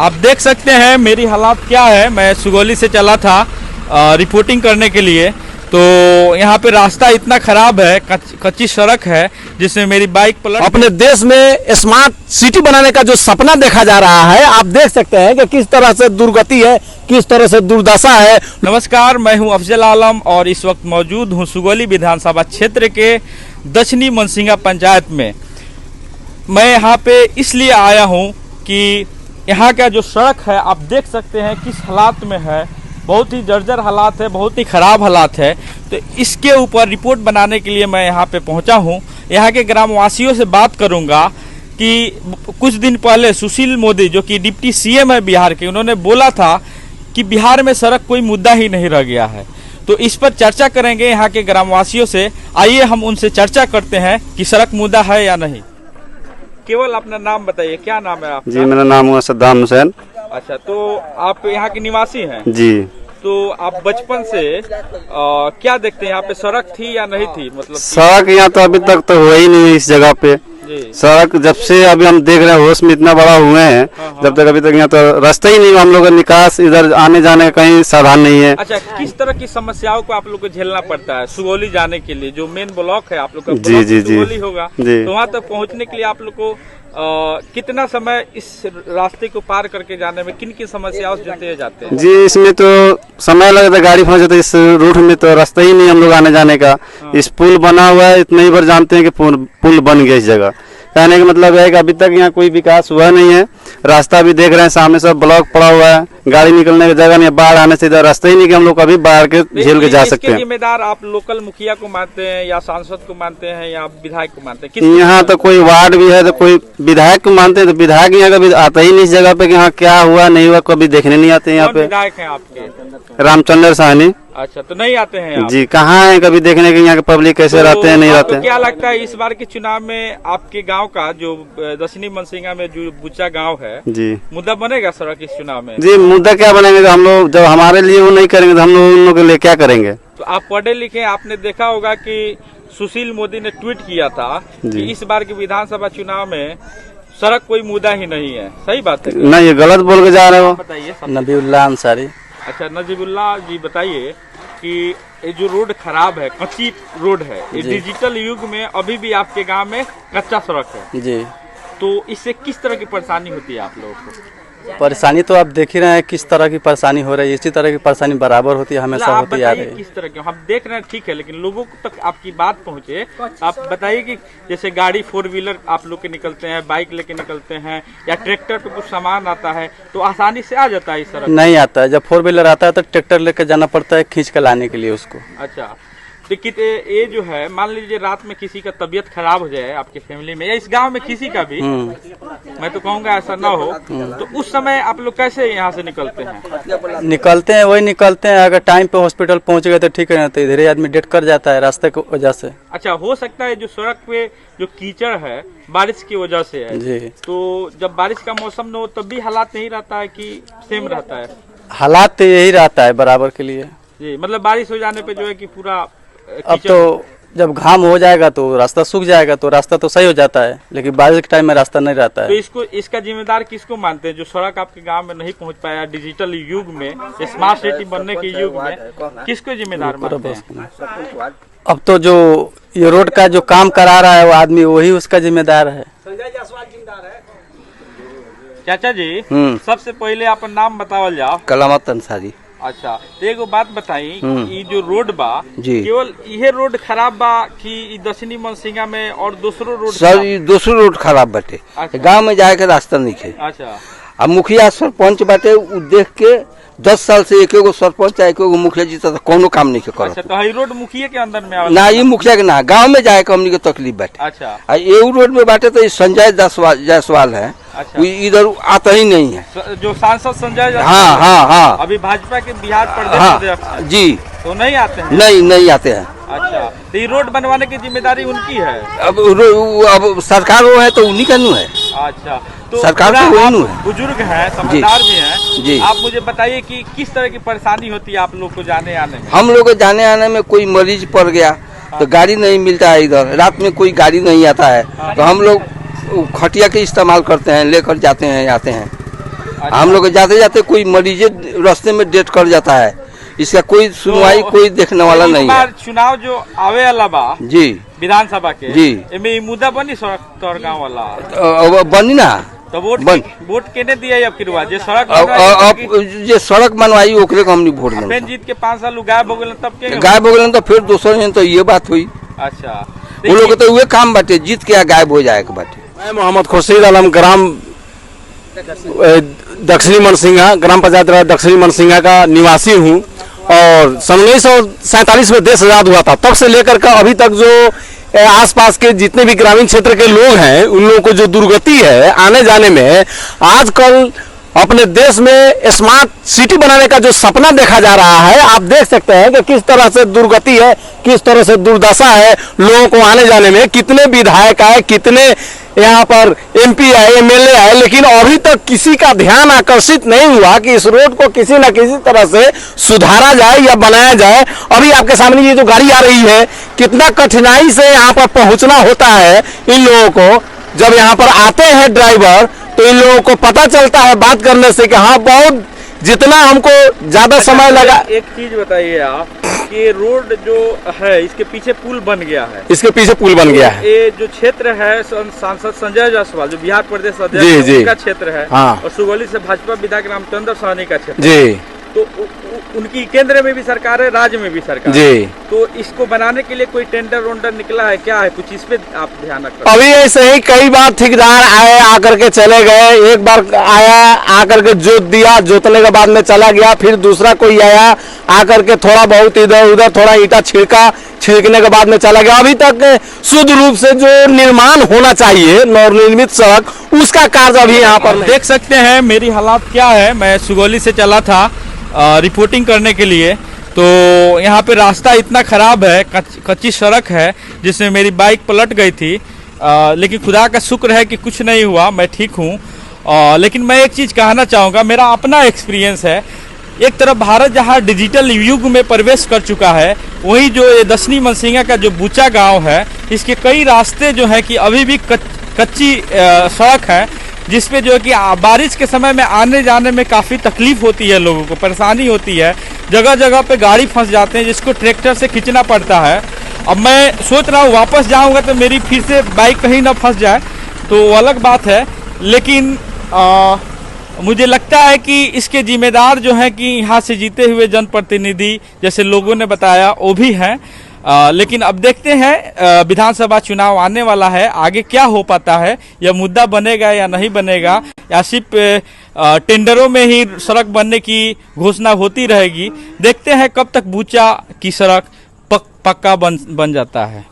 आप देख सकते हैं मेरी हालात क्या है। मैं सुगौली से चला था रिपोर्टिंग करने के लिए, तो यहाँ पे रास्ता इतना खराब है, कच्ची सड़क है जिसमें मेरी बाइक पलट। अपने देश में स्मार्ट सिटी बनाने का जो सपना देखा जा रहा है, आप देख सकते हैं कि किस तरह से दुर्गति है, किस तरह से दुर्दशा है। नमस्कार, मैं हूं अफजल आलम और इस वक्त मौजूद हूं सुगौली विधानसभा क्षेत्र के दक्षिणी मनसिंगा पंचायत में। मैं यहाँ पे इसलिए आया हूँ कि यहाँ का जो सड़क है आप देख सकते हैं किस हालात में है। बहुत ही जर्जर हालात है, बहुत ही ख़राब हालात है। तो इसके ऊपर रिपोर्ट बनाने के लिए मैं यहाँ पे पहुँचा हूँ। यहाँ के ग्रामवासियों से बात करूँगा कि कुछ दिन पहले सुशील मोदी जो कि डिप्टी सीएम है बिहार के, उन्होंने बोला था कि बिहार में सड़क कोई मुद्दा ही नहीं रह गया है। तो इस पर चर्चा करेंगे यहाँ के ग्रामवासियों से। आइए हम उनसे चर्चा करते हैं कि सड़क मुद्दा है या नहीं। केवल अपना नाम बताइए, क्या नाम है आपका? जी, मेरा नाम है सद्दाम हुसैन। अच्छा, तो आप यहाँ के निवासी हैं? जी। तो आप बचपन से क्या देखते हैं, यहाँ पे सड़क थी या नहीं थी? मतलब सड़क यहाँ तो अभी तक तो हुआ ही नहीं है इस जगह पे। सड़क जब से अभी हम देख रहे हैं, होश में इतना बड़ा हुए हैं, जब तक अभी तक यहाँ तो रास्ता ही नहीं, हम लोग का निकास इधर आने जाने का कहीं साधन नहीं है। अच्छा, किस तरह की समस्याओं को आप लोग को झेलना पड़ता है सुगौली जाने के लिए? जो मेन ब्लॉक है आप लोग का, जी जी जी सुगौली होगा, तो वहाँ तक पहुँचने के लिए आप लोग को कितना समय इस रास्ते को पार करके जाने में किन किन समस्याओं से जूझते जाते हैं? जी, इसमें तो समय लगता है, गाड़ी फंस जाता है। इस रूट में तो रास्ता ही नहीं हम लोग आने जाने का। इस पुल बना हुआ है, इतना ही बार जानते हैं कि पुल बन गया इस जगह। कहने का मतलब है कि अभी तक यहाँ कोई विकास हुआ नहीं है। रास्ता भी देख रहे हैं, सामने सब ब्लॉक पड़ा हुआ है, गाड़ी निकलने की जगह नहीं, बाढ़ आने से इधर रास्ता ही नहीं कि हम लोग कभी बाढ़ के झेल के जा सकते हैं। जिम्मेदार आप लोकल मुखिया को मानते हैं या सांसद को मानते हैं या विधायक को मानते हैं? यहाँ तो कोई वार्ड भी है तो कोई विधायक को मानते हैं, तो विधायक यहाँ कभी आता ही नहीं इस जगह पे कि यहाँ क्या हुआ नहीं हुआ, कभी देखने नहीं आते यहाँ पे। विधायक है आपके? रामचंद्र साहनी। अच्छा, तो नहीं आते हैं आप? जी, कहाँ है कभी देखने के यहाँ के पब्लिक कैसे रहते हैं, नहीं रहते हैं। क्या लगता है इस बार के चुनाव में आपके गांव का जो दक्षिणी मनसिंगा में जो बुच्चा गांव है, जी, मुद्दा बनेगा सड़क इस चुनाव में? जी, मुद्दा क्या बनेगा? हम लोग जब हमारे लिए वो नहीं करेंगे तो हम लोग उन लोगों के लिए क्या करेंगे? तो आप पढ़े लिखे, आपने देखा होगा कि सुशील मोदी ने ट्वीट किया था कि इस बार के विधानसभा चुनाव में सड़क कोई मुद्दा ही नहीं है। सही बात है? नहीं, ये गलत बोल के जा रहे हो। बताइए। नबीउल्लाह अंसारी। अच्छा, नजीबुल्लाह जी, बताइए कि ये जो रोड खराब है, कच्ची रोड है, ये डिजिटल युग में अभी भी आपके गांव में कच्चा सड़क है जी, तो इससे किस तरह की परेशानी होती है आप लोगों को? परेशानी तो आप देख ही रहे हैं किस तरह की परेशानी हो रही है। इसी तरह की परेशानी बराबर होती है, हमेशा होती आ रही है। किस तरह की हम देख रहे हैं, ठीक है, लेकिन लोगों तक आपकी बात पहुंचे। आप बताइए कि जैसे गाड़ी 4 व्हीलर आप लोग के निकलते हैं, बाइक लेके निकलते हैं या ट्रैक्टर पे कुछ सामान आता है तो आसानी से आ जाता है इस तरह? नहीं आता है। जब 4 व्हीलर आता है तो ट्रैक्टर लेकर जाना पड़ता है खींच कर लाने के लिए उसको। अच्छा, तो ये जो है, मान लीजिए रात में किसी का तबीयत खराब हो जाए आपके फैमिली में या इस गांव में किसी का भी, मैं तो कहूँगा ऐसा ना हो, तो उस समय आप लोग कैसे यहाँ से निकलते हैं? निकलते हैं, वही निकलते हैं। अगर टाइम पे हॉस्पिटल पहुँच गए तो ठीक है, तो इधर ही आदमी डेथ कर जाता है रास्ते की वजह से। अच्छा, हो सकता है जो सड़क पे जो कीचड़ है बारिश की वजह से है जी। तो जब बारिश का मौसम न हो तब भी हालात नहीं रहता है कि सेम रहता है? हालात तो यही रहता है बराबर के लिए जी। मतलब बारिश हो जाने पे जो है कि पूरा अब तो जब घाम हो जाएगा तो रास्ता सूख जाएगा, तो रास्ता तो सही हो जाता है, लेकिन बारिश के टाइम में रास्ता नहीं रहता है। तो इसका जिम्मेदार किसको मानते हैं? जो सड़क आपके गांव में नहीं पहुंच पाया डिजिटल युग में, स्मार्ट सिटी बनने के युग में, किसको जिम्मेदार मानते हैं? अब तो जो ये रोड का जो काम करा रहा है वो आदमी, वही उसका जिम्मेदार है। चाचा जी, सबसे पहले अपन नाम बतावल जाओ। कलामत अंसारी। अच्छा, तो एगो बात बताई, ये जो रोड बा केवल यह रोड खराब बा कि दक्षिणी मनसिंगा में और दूसरो रोड? सर, ये दूसरो रोड खराब बाटे। अच्छा। गाँव में जाए के रास्ता नहीं है। अच्छा। अब मुखिया सरपंच बाटे, उ देख के 10 साल से एक एगो सरपंच एक एगो मुखिया जीता कोनो काम नहीं के करत। अच्छा, तो हई रोड मुखिया के अंदर में ना, ये मुखिया के ना, गांव में जाए के हमनी के तकलीफ बाटे। अच्छा। ये रोड में बाटे तो संजय जायसवाल है। अच्छा। इधर आता ही नहीं है। जो सांसद संजय? हाँ हाँ हाँ, अभी भाजपा के बिहार प्रदेश हाँ, जी, तो नहीं आते हैं? नहीं आते हैं। अच्छा, तो ये रोड बनवाने की जिम्मेदारी उनकी है? अब सरकार वो है तो उन्हीं का नु है। अच्छा, तो सरकार तो वही नु है। बुजुर्ग है, समझदार भी है जी। आप मुझे बताइए कि किस तरह की परेशानी होती है आप लोग को जाने आने में? हम लोग को जाने आने में कोई मरीज पड़ गया तो गाड़ी नहीं मिलता है, इधर रात में कोई गाड़ी नहीं आता है, तो हम लोग खटिया के इस्तेमाल करते हैं, लेकर जाते हैं आते हैं। हम लोग जाते जाते कोई मरीज रास्ते में डेथ कर जाता है, इसका कोई सुनवाई कोई देखने वाला नहीं है। चुनाव जो आवे वाला बा जी विधानसभा के जी एमे ई मुद्दा बनी सड़क तोर गांव वाला अब बनी ना, तो वोट केने दिया अब किरवा जे सड़क अब जे सड़क बनवाई ओकरे को हमनी वोट पेन जीत के 5 साल गायब हो गेल तब के गायब हो गए तो फिर दोसर ने तो ये बात हुई। अच्छा वो लोग तो हुए काम बाटे जीत के गायब हो जाए के बाटे। मैं मोहम्मद खुर्शीद आलम ग्राम दक्षिणी मनसिंगा ग्राम पंचायत दक्षिणी मनसिंगा का निवासी हूँ और सन 1947 में देश आजाद हुआ था, तब से लेकर का अभी तक जो आसपास के जितने भी ग्रामीण क्षेत्र के लोग हैं उन लोगों को जो दुर्गति है आने जाने में, आजकल अपने देश में स्मार्ट सिटी बनाने का जो सपना देखा जा रहा है, आप देख सकते हैं कि किस तरह से दुर्गति है, किस तरह से दुर्दशा है लोगों को आने जाने में। कितने विधायक आए, कितने यहाँ पर एमपी आए, एमएलए आए, लेकिन अभी तक किसी का ध्यान आकर्षित नहीं हुआ कि इस रोड को किसी न किसी तरह से सुधारा जाए या बनाया जाए। अभी आपके सामने ये जो गाड़ी आ रही है, कितना कठिनाई से यहाँ पर पहुंचना होता है इन लोगों को। जब यहाँ पर आते हैं ड्राइवर तो इन लोगों को पता चलता है बात करने से कि हाँ बहुत जितना हमको ज्यादा समय लगा। एक चीज बताइए आप कि रोड जो है इसके पीछे पुल बन गया है, इसके पीछे पुल बन गया है। ये जो क्षेत्र है सांसद संजय जायसवाल जो बिहार प्रदेश जी, अध्यक्ष का क्षेत्र है, हाँ। और सुगौली से भाजपा विधायक रामचंद्र सहनी का क्षेत्र जी, तो उनकी केंद्र में भी सरकार है, राज्य में भी सरकार जी। तो इसको बनाने के लिए कोई टेंडर वेंडर निकला है क्या है, कुछ इस पे आप ध्यान रखें। अभी ऐसे ही कई बार ठेकेदार आए, आकर के चले गए। एक बार आया आकर के जोत दिया, जोतने के बाद में चला गया, फिर दूसरा कोई आया आकर के थोड़ा बहुत इधर उधर थोड़ा ईंटा छिड़कने के बाद में चला गया। अभी तक शुद्ध रूप से जो निर्माण होना चाहिए नवनिर्मित सड़क, उसका कार्य अभी यहाँ पर देख सकते हैं मेरी हालात क्या है। मैं सुगौली से चला था रिपोर्टिंग करने के लिए, तो यहाँ पे रास्ता इतना खराब है, कच्ची सड़क है जिसमें मेरी बाइक पलट गई थी, लेकिन खुदा का शुक्र है कि कुछ नहीं हुआ, मैं ठीक हूँ। लेकिन मैं एक चीज़ कहना चाहूँगा, मेरा अपना एक्सपीरियंस है। एक तरफ भारत जहाँ डिजिटल युग में प्रवेश कर चुका है, वहीं जो ये दक्षिणी मनसिंगा का जो बूचा गांव है, इसके कई रास्ते जो है कि अभी भी कच्ची सड़क है, जिसपे जो है कि बारिश के समय में आने जाने में काफ़ी तकलीफ होती है, लोगों को परेशानी होती है। जगह जगह पे गाड़ी फंस जाते हैं जिसको ट्रैक्टर से खींचना पड़ता है। अब मैं सोच रहा हूँ वापस जाऊँगा तो मेरी फिर से बाइक कहीं ना फंस जाए, तो वो अलग बात है। लेकिन मुझे लगता है कि इसके जिम्मेदार जो हैं कि यहाँ से जीते हुए जनप्रतिनिधि, जैसे लोगों ने बताया, वो भी हैं। लेकिन अब देखते हैं विधानसभा चुनाव आने वाला है, आगे क्या हो पाता है, यह मुद्दा बनेगा या नहीं बनेगा, या सिर्फ टेंडरों में ही सड़क बनने की घोषणा होती रहेगी। देखते हैं कब तक बूचा की सड़क पक्का बन जाता है।